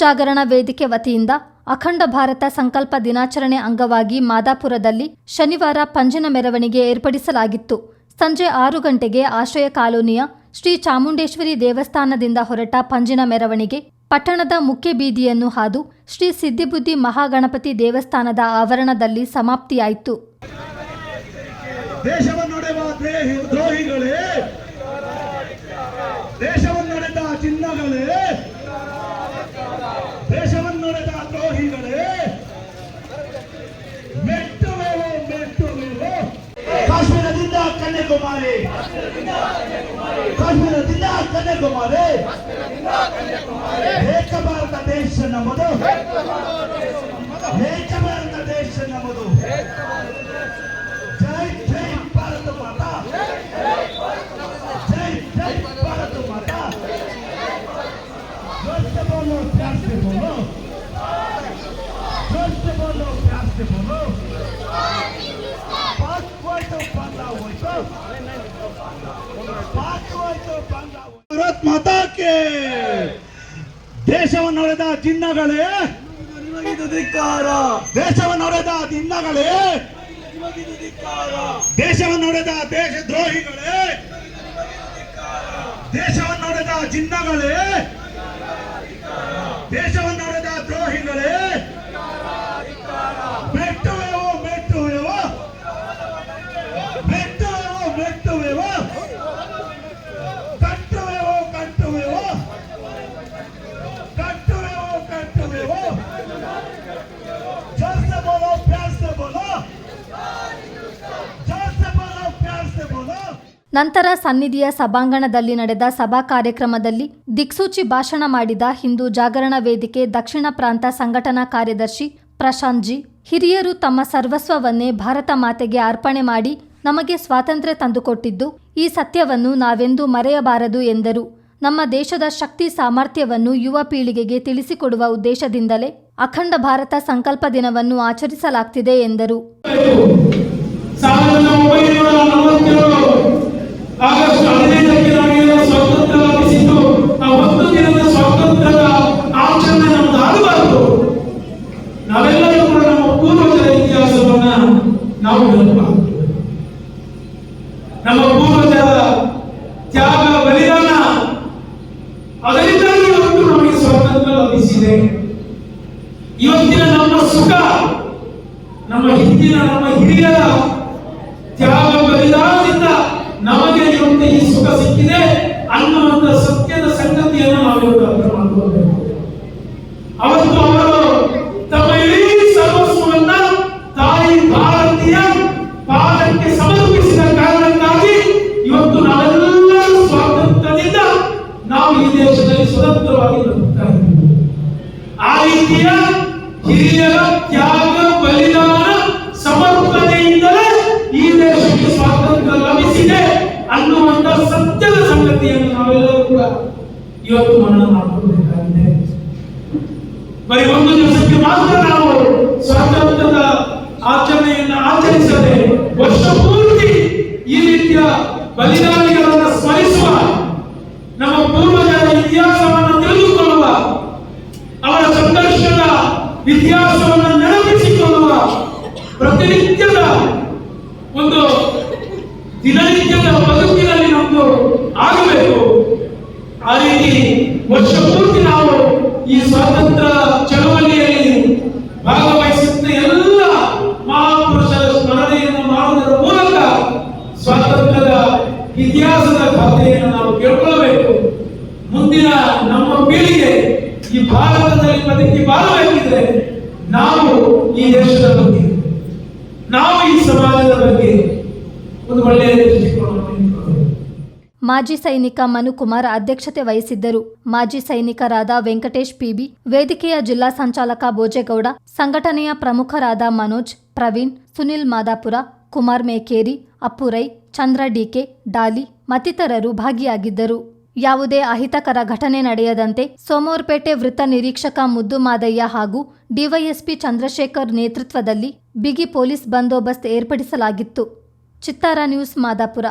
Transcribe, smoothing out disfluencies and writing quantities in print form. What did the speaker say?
ಜಾಗರಣ ವೇದಿಕೆ ವತಿಯಿಂದ ಅಖಂಡ ಭಾರತ ಸಂಕಲ್ಪ ದಿನಾಚರಣೆ ಅಂಗವಾಗಿ ಮಾದಾಪುರದಲ್ಲಿ ಶನಿವಾರ ಪಂಜಿನ ಮೆರವಣಿಗೆ ಏರ್ಪಡಿಸಲಾಗಿತ್ತು. ಸಂಜೆ 6 ಗಂಟೆಗೆ ಆಶ್ರಯ ಕಾಲೋನಿಯ ಶ್ರೀ ಚಾಮುಂಡೇಶ್ವರಿ ದೇವಸ್ಥಾನದಿಂದ ಹೊರಟ ಪಂಜಿನ ಮೆರವಣಿಗೆ ಪಟ್ಟಣದ ಮುಖ್ಯ ಬೀದಿಯನ್ನು ಹಾದು ಶ್ರೀ ಸಿದ್ಧಿಬುದ್ಧಿ ಮಹಾಗಣಪತಿ ದೇವಸ್ಥಾನದ ಆವರಣದಲ್ಲಿ ಸಮಾಪ್ತಿಯಾಯಿತು. ದೇಶವನ್ನೊಡೆದ ಚಿನ್ನಗಳೇ, ದೇಶವನ್ನೊಡೆದ ದ್ರೋಹಿಗಳೇ, ಮೆಟ್ಟುವೆವು ಮೆಟ್ಟುವೆವು. ಕಾಶ್ಮೀರದಿಂದ ಕನ್ಯಾಕುಮಾರಿ, ಕಾಶ್ಮೀರದಿಂದ ಕನ್ಯಾಕುಮಾರಿ, ಏಕ ಭಾರತ ದೇಶ ನಮ್ಮದು, ಏಕ ಭಾರತ ದೇಶ ನಮ್ಮದು. ಜೈ ಜೈ ಭಾರತ ಮಾತಾ, ಜೈ ಜೈ ಭಾರತ ಮಾತಾ. जोर से बोलो, प्यार से बोलो, जोर से बोलो, प्यार से बोलो. पाक होಯ್ತು ಬಂದ ಹೋಯ್ತು, ಪಾಕ್ ಹೋಯ್ತು ಬಂದ ಹೋಯ್ತು. ಭಾರತ ಮಾತಾ ಕೆ. ದೇಶವನ್ನೊಡೆದ ಜಿನ್ನಗಳೇ ನಿಮಗಿದು ಧಿಕ್ಕಾರ, ದೇಶವನ್ನೊಡೆದ ಜಿನ್ನಗಳೇ ನಿಮಗಿದು ಧಿಕ್ಕಾರ, ದೇಶವನ್ನೊಡೆದ ದೇಶದ್ರೋಹಿಗಳೇ, ದೇಶವನ್ನೊಡೆದ ಜಿನ್ನಗಳೇ, ದೇಶವನ್ನೊಡೆದ ದ್ರೋಹಿಗಳೇ, ಮೆಟ್ಟುವೆವು ಮೆಟ್ಟುವೆವು, ಮೆಟ್ಟುವೆವು ಮೆಟ್ಟುವೆವು, ಕಟ್ಟುವೆವು ಕಟ್ಟುವೆವು, ಕಟ್ಟುವೆವು ಕಟ್ಟುವೆವು. जोर से बोलो, प्यार से बोलो, जोर से बोलो, प्यार से बोलो. ನಂತರ ಸನ್ನಿಧಿಯ ಸಭಾಂಗಣದಲ್ಲಿ ನಡೆದ ಸಭಾ ಕಾರ್ಯಕ್ರಮದಲ್ಲಿ ದಿಕ್ಸೂಚಿ ಭಾಷಣ ಮಾಡಿದ ಹಿಂದೂ ಜಾಗರಣ ವೇದಿಕೆ ದಕ್ಷಿಣ ಪ್ರಾಂತ ಸಂಘಟನಾ ಕಾರ್ಯದರ್ಶಿ ಪ್ರಶಾಂತ್ ಜಿ, ಹಿರಿಯರು ತಮ್ಮ ಸರ್ವಸ್ವವನ್ನೇ ಭಾರತ ಮಾತೆಗೆ ಅರ್ಪಣೆ ಮಾಡಿ ನಮಗೆ ಸ್ವಾತಂತ್ರ್ಯ ತಂದುಕೊಟ್ಟಿದ್ದು ಈ ಸತ್ಯವನ್ನು ನಾವೆಂದೂ ಮರೆಯಬಾರದು ಎಂದರು. ನಮ್ಮ ದೇಶದ ಶಕ್ತಿ ಸಾಮರ್ಥ್ಯವನ್ನು ಯುವ ಪೀಳಿಗೆಗೆ ತಿಳಿಸಿಕೊಡುವ ಉದ್ದೇಶದಿಂದಲೇ ಅಖಂಡ ಭಾರತ ಸಂಕಲ್ಪ ದಿನವನ್ನು ಆಚರಿಸಲಾಗ್ತಿದೆ ಎಂದರು. ಆಗಸ್ಟ್ 15ಕ್ಕೆ ನಾವೆಲ್ಲ ಸ್ವಾತಂತ್ರ್ಯ ಲಭಿಸಿದ್ದು, ಆ ಒಂದು ದಿನದ ಸ್ವಾತಂತ್ರ್ಯದ ಆಚರಣೆ ನಮ್ದು ಆಗಬಾರದು. ನಾವೆಲ್ಲರೂ ಕೂಡ ನಮ್ಮ ಪೂರ್ವಜರ ಇತಿಹಾಸವನ್ನ ನಾವು ನೆನಪಾಗಬೇಕು. ನಮ್ಮ ಪೂರ್ವಜರ ತ್ಯಾಗ ಬಲಿದಾನ, ಅದರಿಂದಾಗಿ ಇವತ್ತು ನಮಗೆ ಸ್ವಾತಂತ್ರ್ಯ ಲಭಿಸಿದೆ. ಇವತ್ತಿನ ನಮ್ಮ ಸುಖ ನಮ್ಮ ಹಿಂದಿನ ನಮ್ಮ ಹಿರಿಯರ ತ್ಯಾಗ ಬಲಿದಾನದಿಂದ ನಮಗೆ ಇವತ್ತು ಈ ಸುಖ ಸಿಕ್ಕಿದೆ ಅನ್ನುವಂಥ ಸತ್ಯದ ಸಂಗತಿಯನ್ನು ನಾವಿವತ್ತು ಅರ್ಥ ಮಾಡಿಕೊಳ್ಳಬೇಕು. ಅವತ್ತು ಅವರು ತಮ್ಮ ಇಡೀ ಸರ್ವಸ್ವವನ್ನ ತಾಯಿ ಭಾರತೀಯ ಪಾದಕ್ಕೆ ಸಮರ್ಪಿಸಿದ ಕಾರಣಕ್ಕಾಗಿ ಇವತ್ತು ನಾವೆಲ್ಲರೂ ಸ್ವಾತಂತ್ರ್ಯದಿಂದ ನಾವು ಈ ದೇಶದಲ್ಲಿ ಸ್ವತಂತ್ರವಾಗಿ ಬದುಕ್ತಾ ಇದ್ದೀವಿ. ಆ ರೀತಿಯ ಹಿರಿಯರ ತ್ಯಾಗ ಬಲಿದಾನ ಸಮರ್ಪಣೆಯಿಂದಲೇ ಈ ದೇಶಕ್ಕೆ ಸ್ವಾತಂತ್ರ್ಯ ಲಭಿಸಿದೆ ಅನ್ನುವಂಥ ಸತ್ಯದ ಸಂಗತಿಯನ್ನು ನಾವೆಲ್ಲರೂ ಕೂಡ ಇವತ್ತು ಮನನ ಮಾಡಿಕೊಳ್ಳಬೇಕಾಗಿದೆ. ಬರೀ ಒಂದು ದಿವಸಕ್ಕೆ ಮಾತ್ರ ನಾವು ಸ್ವಾತಂತ್ರ್ಯದ ಆಚರಣೆಯನ್ನು ಆಚರಿಸದೆ ವರ್ಷ ಪೂರ್ತಿ ಈ ರೀತಿಯ ಬಲಿದಾನಿಗಳನ್ನು ಸ್ಮರಿಸುವ, ನಮ್ಮ ಪೂರ್ವಜರ ಇತಿಹಾಸವನ್ನು ತಿಳಿದುಕೊಳ್ಳುವ, ಅವರ ಸಂಘರ್ಷದ ಇತಿಹಾಸವನ್ನು ನೆನಪಿಸಿಕೊಳ್ಳುವ ಪ್ರತಿನಿತ್ಯದ ಒಂದು ದಿನನಿತ್ಯದ ಬದುಕಿನಲ್ಲಿ ನಮ್ಮದು ಆಗಬೇಕು. ಆ ರೀತಿ ವರ್ಷ ಪೂರ್ತಿ ನಾವು ಈ ಸ್ವಾತಂತ್ರ್ಯ ಚಳವಳಿಯಲ್ಲಿ ಭಾಗವಹಿಸಿದ ಎಲ್ಲ ಮಹಾಪುರುಷರ ಸ್ಮರಣೆಯನ್ನು ಮಾಡುವುದರ ಮೂಲಕ ಸ್ವಾತಂತ್ರ್ಯದ ಇತಿಹಾಸದ ಖಾತೆಯನ್ನು ನಾವು ಕೇಳ್ಕೊಳ್ಬೇಕು. ಮುಂದಿನ ನಮ್ಮ ಪೀಳಿಗೆ ಈ ಭಾರತದಲ್ಲಿ ಬದುಕಿ ಬಾಳಬೇಕಿದ್ರೆ ನಾವು ಈ ದೇಶದ ಬಗ್ಗೆ, ನಾವು ಈ ಸಮಾಜದ ಬಗ್ಗೆ ಒಂದು ಒಳ್ಳೆಯ ದೃಷ್ಟಿಕೋನವನ್ನು. ಮಾಜಿ ಸೈನಿಕ ಮನುಕುಮಾರ್ ಅಧ್ಯಕ್ಷತೆ ವಹಿಸಿದ್ದರು. ಮಾಜಿ ಸೈನಿಕರಾದ ವೆಂಕಟೇಶ್ ಪಿಬಿ, ವೇದಿಕೆಯ ಜಿಲ್ಲಾ ಸಂಚಾಲಕ ಭೋಜೇಗೌಡ, ಸಂಘಟನೆಯ ಪ್ರಮುಖರಾದ ಮನೋಜ್, ಪ್ರವೀಣ್, ಸುನಿಲ್ ಮಾದಾಪುರ, ಕುಮಾರ್ ಮೇಕೇರಿ, ಅಪ್ಪುರೈ, ಚಂದ್ರ ಡಿಕೆ, ಡಾಲಿ ಮತ್ತಿತರರು ಭಾಗಿಯಾಗಿದ್ದರು. ಯಾವುದೇ ಅಹಿತಕರ ಘಟನೆ ನಡೆಯದಂತೆ ಸೋಮವಾರಪೇಟೆ ವೃತ್ತ ನಿರೀಕ್ಷಕ ಮುದ್ದು ಮಾದಯ್ಯ ಹಾಗೂ ಡಿವೈಎಸ್ಪಿ ಚಂದ್ರಶೇಖರ್ ನೇತೃತ್ವದಲ್ಲಿ ಬಿಗಿ ಪೊಲೀಸ್ ಬಂದೋಬಸ್ತ್ ಏರ್ಪಡಿಸಲಾಗಿತ್ತು. ಚಿತ್ತಾರ ನ್ಯೂಸ್, ಮಾದಾಪುರ.